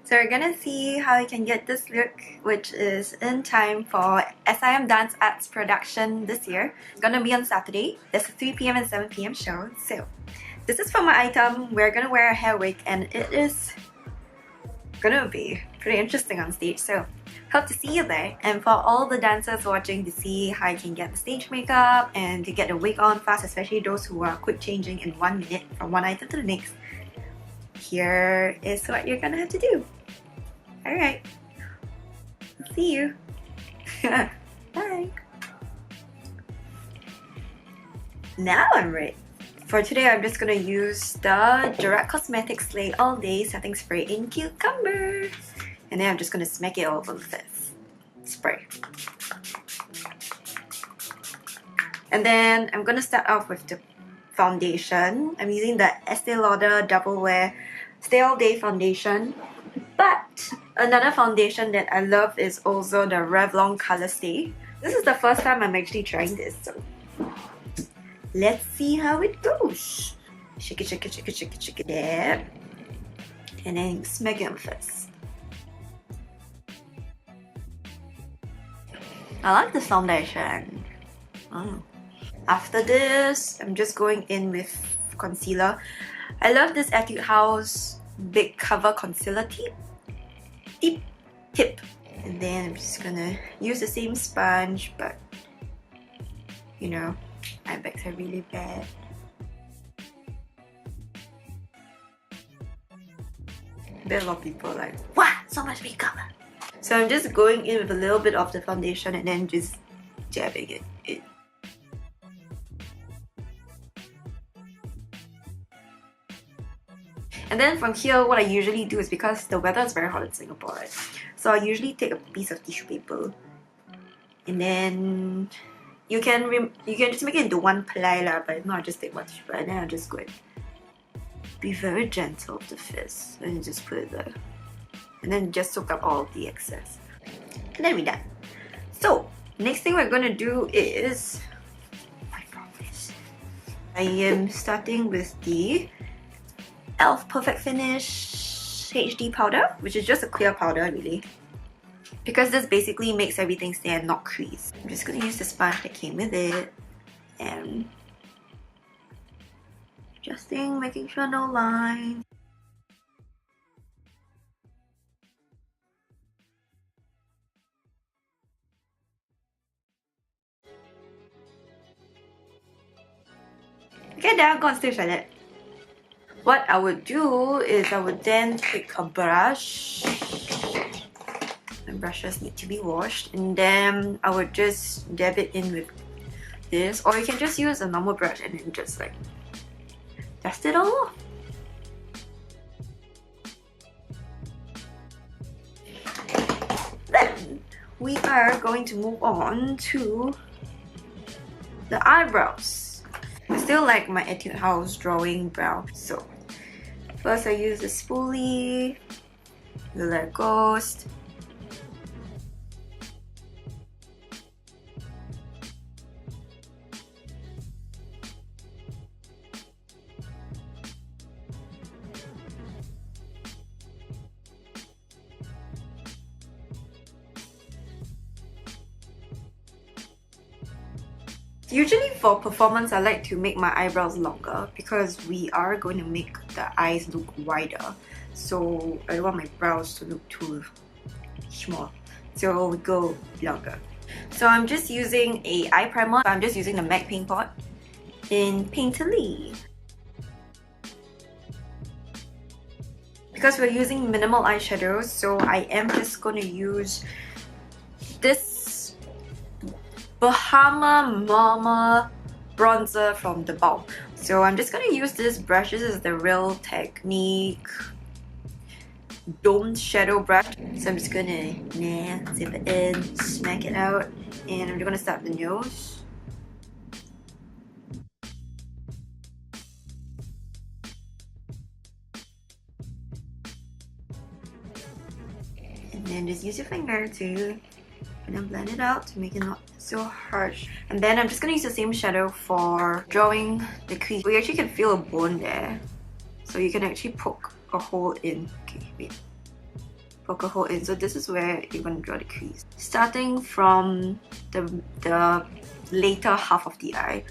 So we're gonna see how we can get this look, which is in time for SIM DanceArt's production this year. It's gonna be on Saturday. There's a 3 PM and 7 PM show. So this is for my item. We're gonna wear a hair wig and it is gonna be pretty interesting on stage. So hope to see you there. And for all the dancers watching to see how you can get the stage makeup and to get the wig on fast, especially those who are quick changing in 1 minute from one item to the next, here is what you're gonna have to do. Alright, see you. Bye. Now I'm ready. For today, I'm just gonna use the Direct Cosmetics Slay All Day Setting Spray in Cucumber. And then I'm just gonna smack it all over with this spray. And then I'm gonna start off with the foundation. I'm using the Estee Lauder Double Wear Stay All Day Foundation. But another foundation that I love is also the Revlon Color Stay. This is the first time I'm actually trying this, so let's see how it goes. Shake it, shake it, shake it, shake it, shake it there. And then smack it on first. I like this foundation. After this, I'm just going in with concealer. I love this Etude House Big Cover Concealer tip. And then I'm just gonna use the same sponge, but you know, my bags are really bad. There are a lot of people like, wow, so much makeup. So I'm just going in with a little bit of the foundation and then just jabbing it in. And then from here, what I usually do is, because the weather is very hot in Singapore, right? So I usually take a piece of tissue paper, and then you can just make it into one ply lah, but no, I just take one tissue paper and then I'll just go and be very gentle with the fist and just put it there, and then just soak up all of the excess, and then we're done. So next thing we're gonna do is I am starting with the e.l.f. Perfect Finish HD powder, which is just a clear powder really, because this basically makes everything stay and not crease. I'm just going to use the sponge that came with it and adjusting, making sure no lines. Okay, then I'll go on stage like that. What I would do is I would then take a brush. My brushes need to be washed, and then I would just dab it in with this, or you can just use a normal brush and then just like dust it all off. Then we are going to move on to the eyebrows. I still like my Etude House drawing brow, so first I use the spoolie, let it ghost. Usually for performance, I like to make my eyebrows longer because we are going to make the eyes look wider. So I don't want my brows to look too small. So we go longer. So I'm just using a eye primer. I'm just using the MAC Paint Pot in Painterly. Because we're using minimal eyeshadows, so I am just going to use this Bahama Mama bronzer from The Balm. So I'm just gonna use this brush. This is the Real Technique domed shadow brush. So I'm just gonna zip it in, smack it out, and I'm gonna start the nose. And then just use your finger to blend it out to make it not so harsh. And then I'm just gonna use the same shadow for drawing the crease. We actually can feel a bone there, so you can actually poke a hole in. Okay, wait. poke a hole in. So this is where you're going to draw the crease. Starting from the later half of the eye.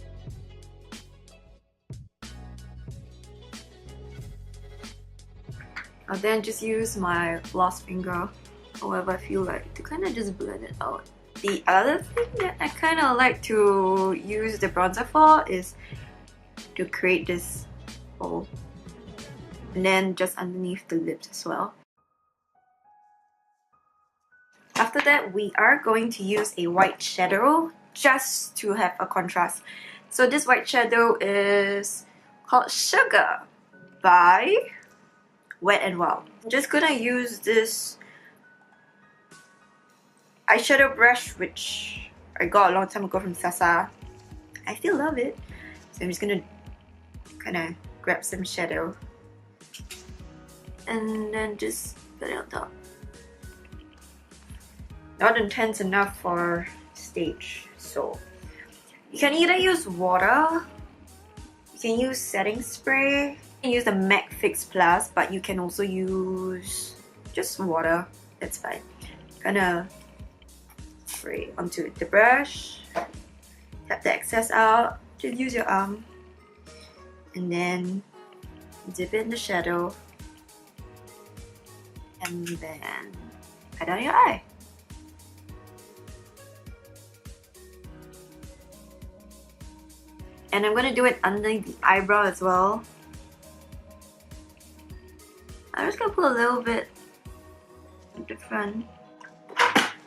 I'll then just use my last finger, however I feel like, to kind of just blend it out. The other thing that I kind of like to use the bronzer for is to create this hole. And then just underneath the lips as well. After that, we are going to use a white shadow just to have a contrast. So this white shadow is called Sugar by Wet n Wild. I'm just gonna use this eyeshadow brush which I got a long time ago from Sasa. I still love it. So I'm just gonna kind of grab some shadow and then just put it on top. Not intense enough for stage, so you can either use water, you can use setting spray, you can use the MAC Fix Plus, but you can also use just water, that's fine. Gonna spray onto the brush, tap the excess out, just use your arm, and then dip it in the shadow, and then pat on your eye. And I'm going to do it under the eyebrow as well. I'm just going to put a little bit at the front.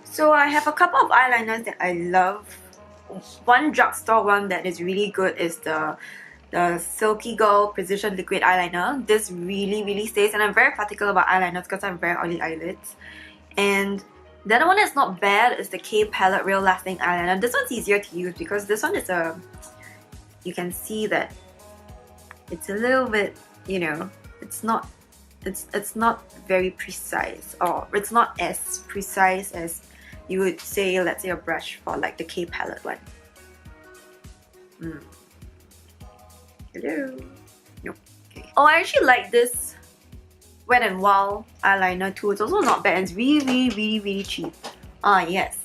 So I have a couple of eyeliners that I love. One drugstore one that is really good is the Silky Girl Precision Liquid Eyeliner. This really stays, and I'm very particular about eyeliners because I have very oily eyelids. And the other one that's not bad is the K Palette Real Lasting Eyeliner. This one's easier to use because this one is a... You can see that it's a little bit, you know, it's not very precise, or it's not as precise as you would say, let's say, a brush for like the K Palette one. Hello. Nope. Okay. Oh, I actually like this Wet n Wild eyeliner too. It's also not bad. It's really cheap. Ah yes,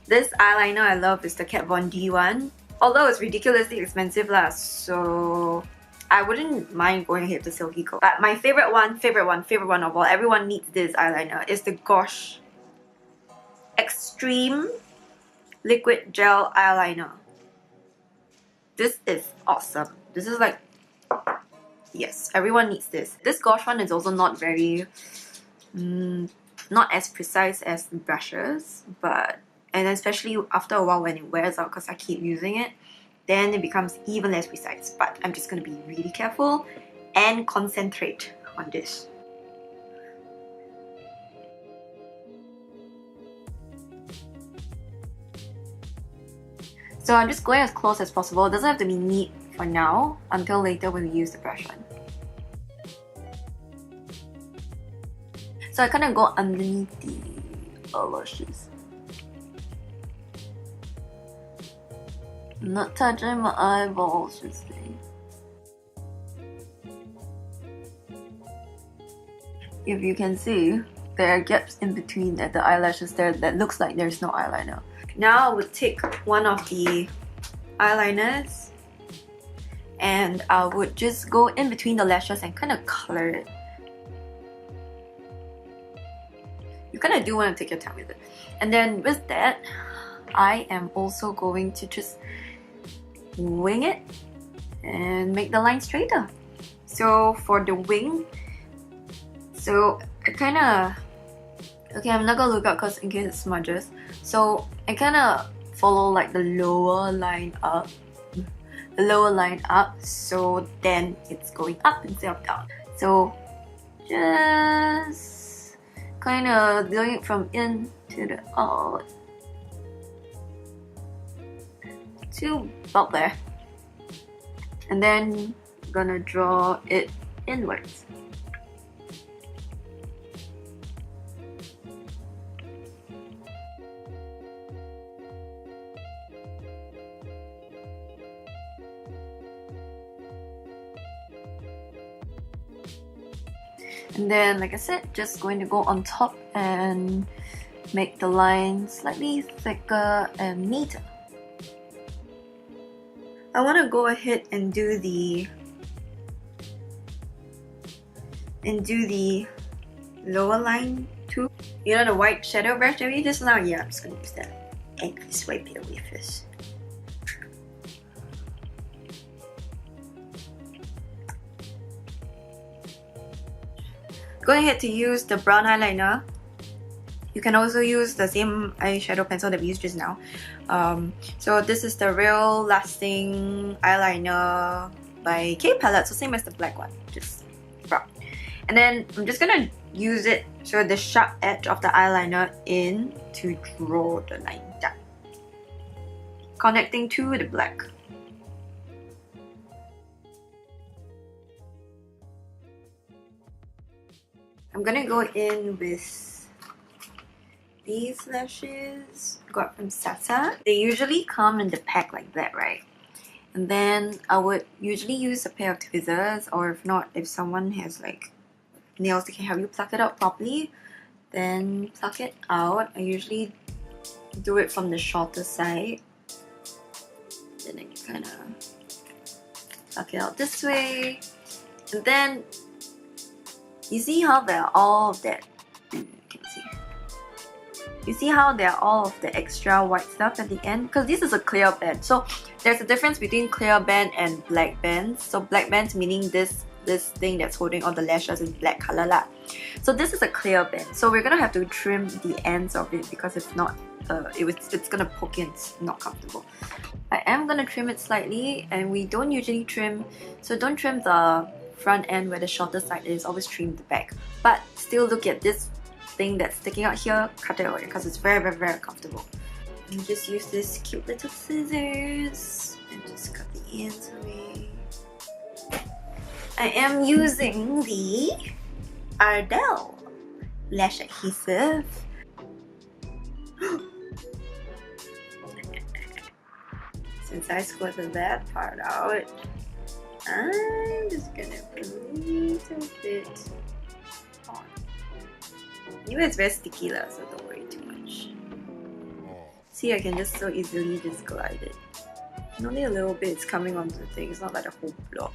this eyeliner I love is the Kat Von D one. Although it's ridiculously expensive lah, so I wouldn't mind going ahead with the Silky Girl. But my favorite one of all, everyone needs this eyeliner, is the Gosh Xtreme Liquid Gel Eyeliner. This is awesome. This is like, yes, everyone needs this. This Gosh one is also not very, not as precise as the brushes, but and especially after a while when it wears out, because I keep using it, then it becomes even less precise. But I'm just going to be really careful and concentrate on this. So I'm just going as close as possible. It doesn't have to be neat for now, until later when we use the brush one. So I kind of go underneath the eyelashes. I'm not touching my eyeballs, you see. If you can see, there are gaps in between at the eyelashes there that looks like there's no eyeliner. Now I would take one of the eyeliners and I would just go in between the lashes and kind of color it. You kind of do want to take your time with it. And then with that, I am also going to just wing it and make the line straighter. So for the wing, so I kind of, okay, I'm not gonna look out because in case it smudges. So I kind of follow like the lower line up, so then it's going up instead of down. So just kind of doing it from in to the out. To about there, and then gonna draw it inwards. And then, like I said, just going to go on top and make the line slightly thicker and neater. I want to go ahead and do the lower line too. You know the white shadow brush that we used just now? Yeah, I'm just gonna use that. And just wipe it away first. Going ahead to use the brown eyeliner. You can also use the same eyeshadow pencil that we used just now. So this is the Real Lasting Eyeliner by K Palette, so same as the black one, just brown. And then I'm just gonna use it, so the sharp edge of the eyeliner in to draw the line down, connecting to the black. I'm gonna go in with these lashes got from Sasa. They usually come in the pack like that, right? And then I would usually use a pair of tweezers, or if not, if someone has like nails that can help you pluck it out properly, then pluck it out. I usually do it from the shorter side. Then you kind of pluck it out this way. And then you see how there are all of that, you see how there are all of the extra white stuff at the end? Because this is a clear band. So there's a difference between clear band and black bands. So black bands meaning this thing that's holding all the lashes is black color lah. So this is a clear band. So we're gonna have to trim the ends of it, because if not, it's gonna poke in, it's not comfortable. I am gonna trim it slightly, and we don't usually trim, so don't trim the front end where the shorter side is, always trim the back. But still look at this thing that's sticking out here, cut it away because it's very, very, very comfortable. And just use this cute little scissors and just cut the ends away. I am using the Ardell lash adhesive. Since I squirted that part out, I'm just gonna put a little bit on. Anyway, it's very sticky lah, so don't worry too much. See, I can just so easily just glide it. And only a little bit is coming onto the thing, it's not like a whole block.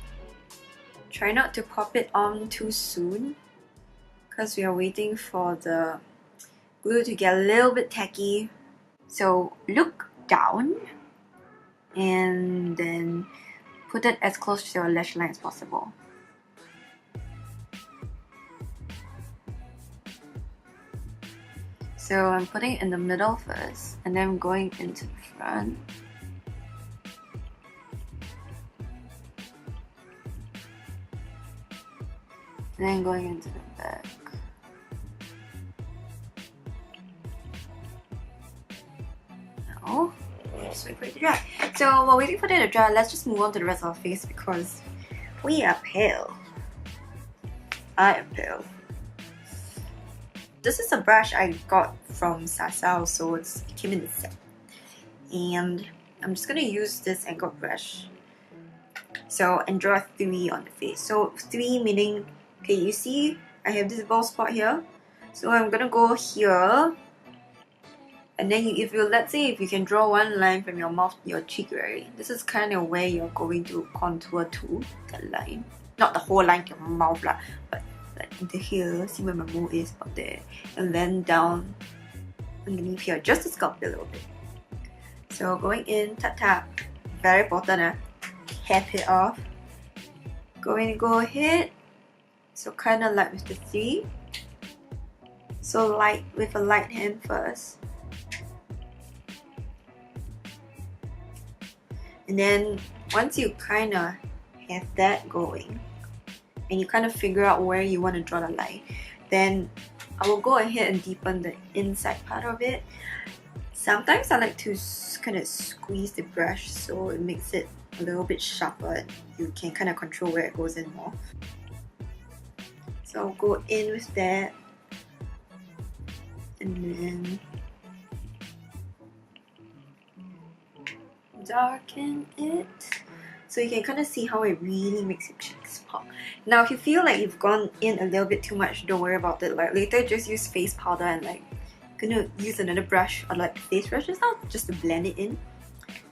Try not to pop it on too soon, because we are waiting for the glue to get a little bit tacky. So look down and then put it as close to your lash line as possible. So I'm putting it in the middle first, and then going into the front. And then going into the back. Now, just wait for it to dry. So while waiting for it to dry, let's just move on to the rest of our face, because we are pale. I am pale. This is a brush I got from Sasa, so it came in the set. And I'm just gonna use this angled brush. So, and draw a 3 on the face. So 3 meaning, okay, you see I have this bald spot here. So I'm gonna go here. And then let's say if you can draw one line from your mouth to your cheek, right? This is kind of where you're going to contour to, that line. Not the whole line to your mouth lah, but like into here, see where my mole is, about there. And then down underneath here, just to sculpt a little bit. So going in, tap tap, very important, half it off. Going to go ahead, so kind of like with the 3. So light, with a light hand first. And then once you kind of have that going, and you kind of figure out where you want to draw the line, then I will go ahead and deepen the inside part of it. Sometimes I like to kind of squeeze the brush so it makes it a little bit sharper and you can kind of control where it goes in more. So I'll go in with that, and then darken it. So you can kind of see how it really makes your cheeks pop. Now if you feel like you've gone in a little bit too much, don't worry about it. Like later just use face powder and like gonna use another brush or like face brush just to blend it in.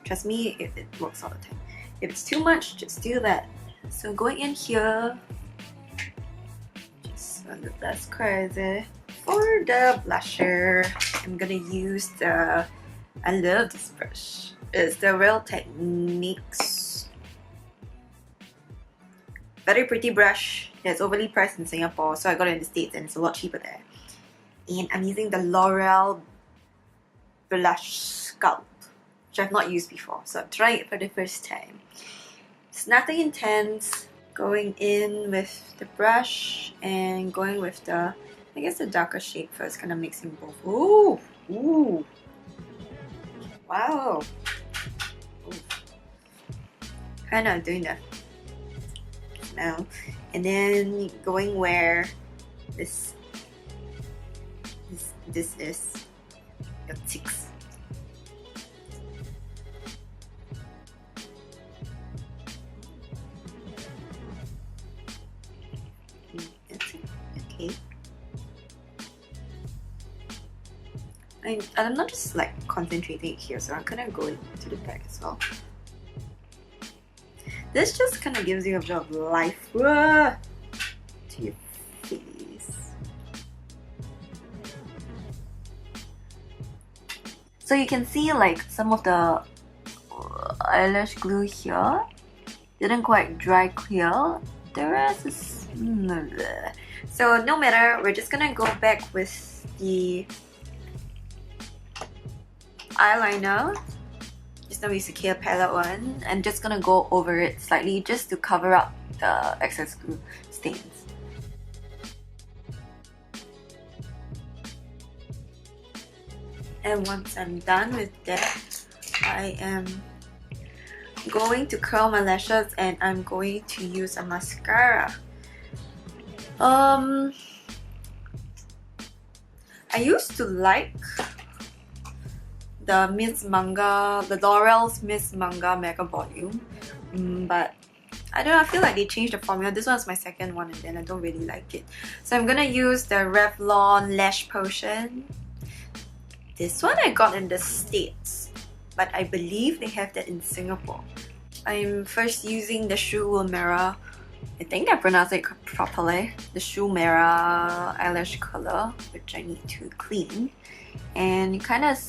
Trust me, it works all the time. If it's too much, just do that. So going in here, just a little less crazy. For the blusher, I'm gonna use the, I love this brush. It's the Real Techniques. Very pretty brush. It's overly priced in Singapore, so I got it in the States and it's a lot cheaper there. And I'm using the L'Oreal Blush Sculpt, which I've not used before, so I'm trying it for the first time. It's nothing intense. Going in with the brush and going with the, I guess the darker shade first, kind of mixing both. Ooh! Ooh! Wow! Kind of doing that now. And then going where this is your cheeks. Okay. I'm not just like concentrating here, so I'm gonna go into the back as well. This just kind of gives you a bit of life to your face. So you can see like some of the eyelash glue here didn't quite dry clear. The rest is so no matter, we're just gonna go back with the eyeliner. Just now we use the Clear palette one, and just gonna go over it slightly just to cover up the excess glue stains. And once I'm done with that, I am going to curl my lashes and I'm going to use a mascara. I used to like the Miss Manga, the L'Oreal's Miss Manga Mega Volume, but I don't know, I feel like they changed the formula. This one's my second one and then I don't really like it. So I'm gonna use the Revlon Lash Potion. This one I got in the States, but I believe they have that in Singapore. I'm first using the Shu Mirror, I think I pronounced it properly, the Shu Mirror eyelash curler, which I need to clean. And kind of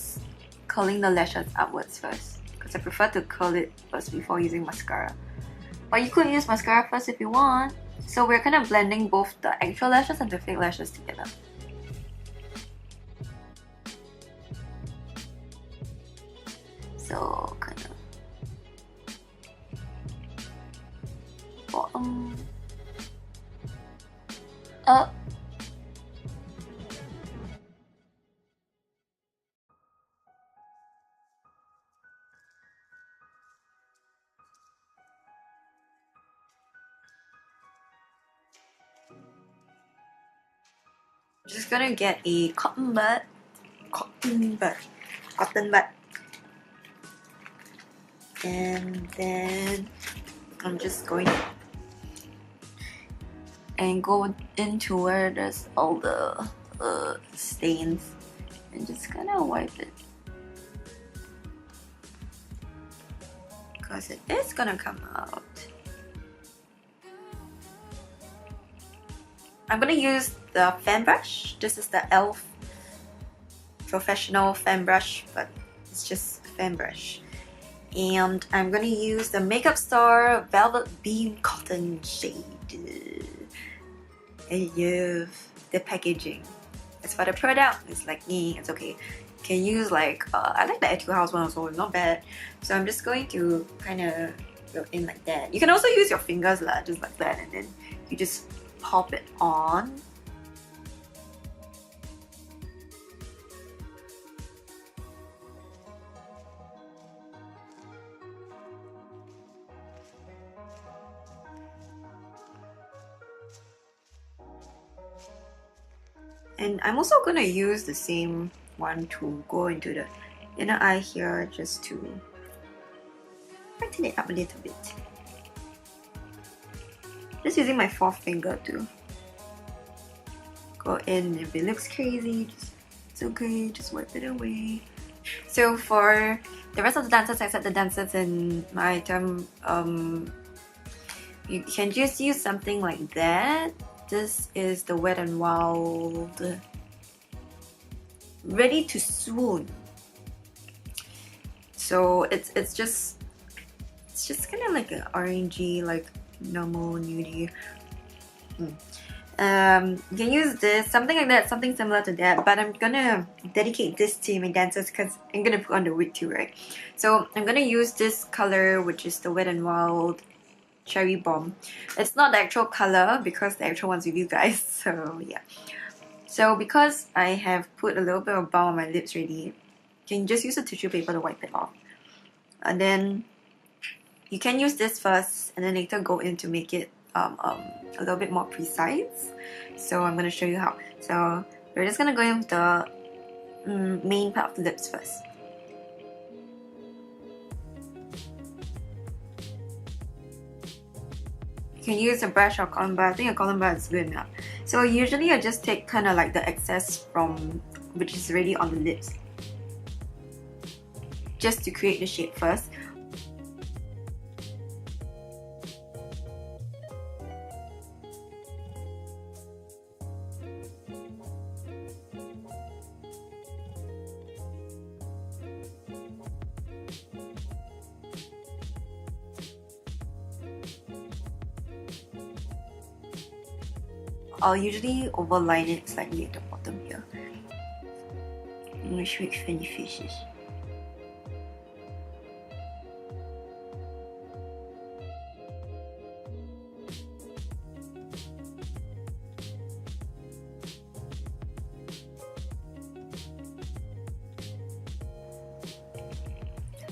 curling the lashes upwards first, because I prefer to curl it first before using mascara. But you could use mascara first if you want. So we're kind of blending both the actual lashes and the fake lashes together. So kind of bottom up. Just gonna get a cotton bud, and then I'm just going and go into where there's all the stains and just kind of wipe it, because it is gonna come out. I'm gonna use the fan brush. This is the e.l.f. professional fan brush, but it's just a fan brush. And I'm gonna use the Makeup Store Velvet Beam Cotton shade. I love the packaging. As for the product, it's like it's okay. You can use like I like the Etude House one also, it's not bad. So I'm just going to kind of go in like that. You can also use your fingers lah, just like that, and then you just pop it on. And I'm also gonna use the same one to go into the inner eye here, just to brighten it up a little bit. Just using my fourth finger to go in. If it looks crazy, it's okay, just wipe it away. So for the rest of the dancers, except the dancers in my item, you can just use something like that. This is the Wet n Wild Ready to Swoon. So it's just kind of like an orangey, like normal nudie. You can use this, something like that, something similar to that, but I'm gonna dedicate this to my dancers because I'm gonna put on the wig too, right? So I'm gonna use this color, which is the Wet n Wild Cherry Bomb. It's not the actual color because the actual one's with you guys, so yeah. So because I have put a little bit of balm on my lips already, you can just use a tissue paper to wipe it off. And then you can use this first and then later go in to make it a little bit more precise. So I'm going to show you how. So we're just going to go in with the main part of the lips first. You can use a brush or cotton bud. I think a cotton bud is good enough. So usually I just take kind of like the excess from which is already on the lips, just to create the shape first. I'll usually overline it slightly at the bottom here, which makes funny faces.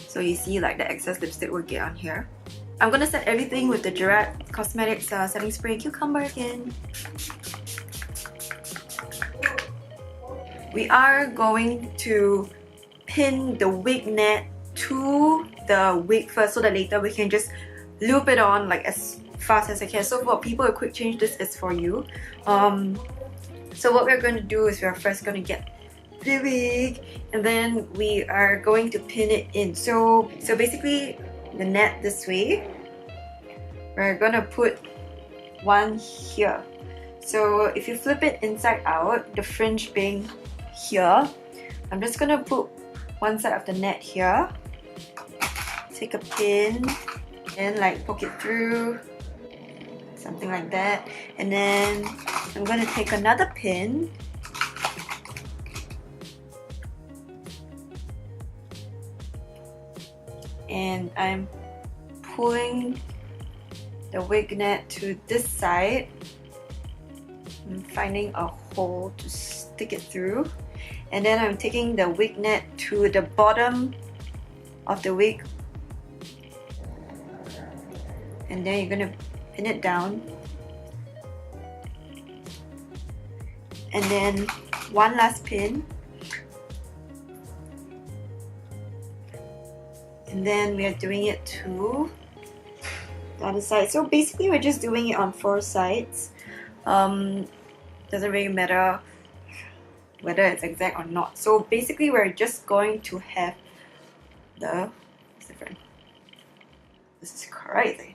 So you see like the excess lipstick will get on here. I'm gonna set everything with the Terrace Cosmetics setting spray cucumber again. We are going to pin the wig net to the wig first so that later we can just loop it on like as fast as I can. So for people who quick change, this is for you. So what we're going to do is we're first going to get the wig and then we are going to pin it in. So basically the net this way, we're going to put one here. So if you flip it inside out, the fringe being here, I'm just gonna put one side of the net here, take a pin and like poke it through, something like that, and then I'm gonna take another pin and I'm pulling the wig net to this side. I'm finding a hole to stick it through, and then I'm taking the wig net to the bottom of the wig, and then you're gonna pin it down, and then one last pin, and then we are doing it to the other side. So basically we're just doing it on 4 sides. Doesn't really matter whether it's exact or not. So basically we're just going to have the... What's different? This is crazy.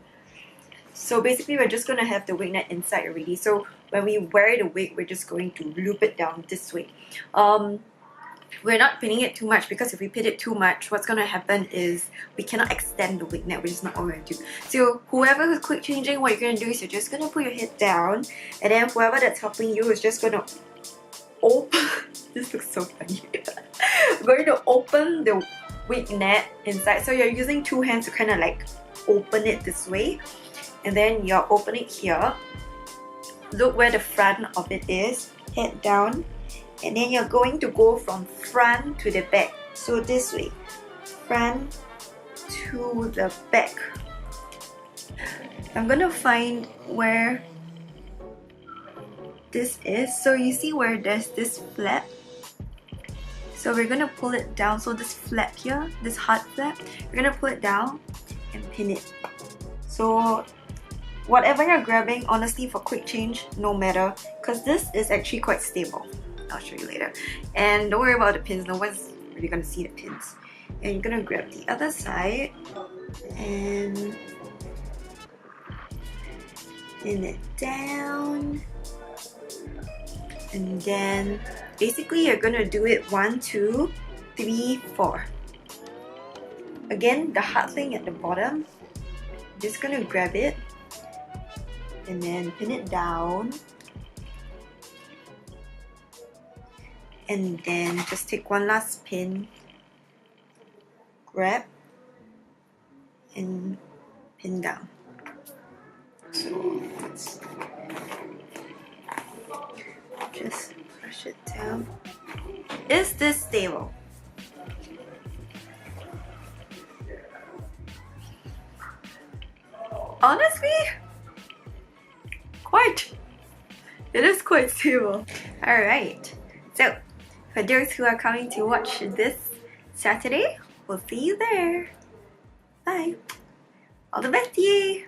So basically we're just going to have the wig net inside already. So when we wear the wig, we're just going to loop it down this way. We're not pinning it too much because if we pin it too much, what's going to happen is we cannot extend the wig net, which is not what we're going to do. So whoever who's quick changing, what you're going to do is you're just going to put your head down, and then whoever that's helping you is just going to open... This looks so funny. We're going to open the wig net inside. So you're using 2 hands to kind of like open it this way, and then you're opening here. Look where the front of it is, head down. And then you're going to go from front to the back. So this way, front to the back. I'm gonna find where this is. So you see where there's this flap? So we're gonna pull it down. So this flap here, this hard flap, we're gonna pull it down and pin it. So whatever you're grabbing, honestly, for quick change, no matter, because this is actually quite stable. I'll show you later. And don't worry about the pins, no one's really gonna see the pins. And you're gonna grab the other side and pin it down. And then basically you're gonna do it 1, 2, 3, 4. Again, the hard thing at the bottom, just gonna grab it and then pin it down. And then just take one last pin, grab, and pin down. So let's just brush it down. Is this stable? Honestly, quite. It is quite stable. Alright, so for those who are coming to watch this Saturday, we'll see you there. Bye. All the best to you.